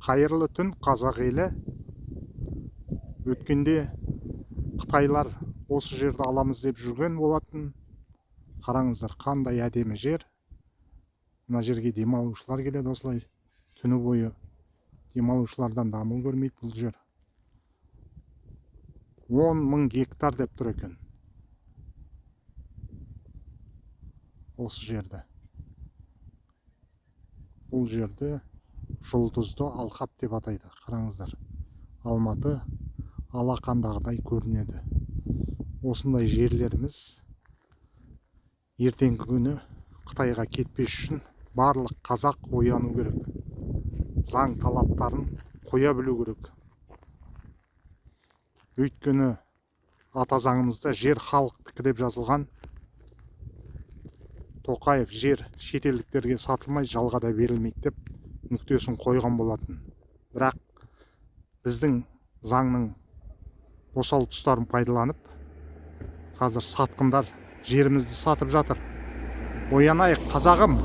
Қайырлы түн қазақ елі. Өткенде Қытайлар осы жерді аламыз деп жүрген болатын. Қараңыздар, қандай әдемі жер. Мына жерге демалушылар келеді осылай. Түні бойы демалушылардан дамыл көрмейді бұл жер. 10.000 гектар деп тұр екен. Осы жерді. Бұл жерді жұлдызды алқап деп атайды. Қараңыздар. Алматы алақандағыдай көрінеді. Осындай жерлеріміз ертеңгі күні Қытайға кетпес үшін барлық қазақ ояну керек. Заң талаптарын қоя білу керек. Өйткені ата заңымызда жер халықтікі деп жазылған. Тоқаев жер шетелдіктерге сатылмай, жалға да берілмейді деп нүктесін қойған болатын. Бірақ біздің заңның осал тұстарын пайдаланып, қазір сатқындар жерімізді сатып жатыр. Оянайық, қазағым!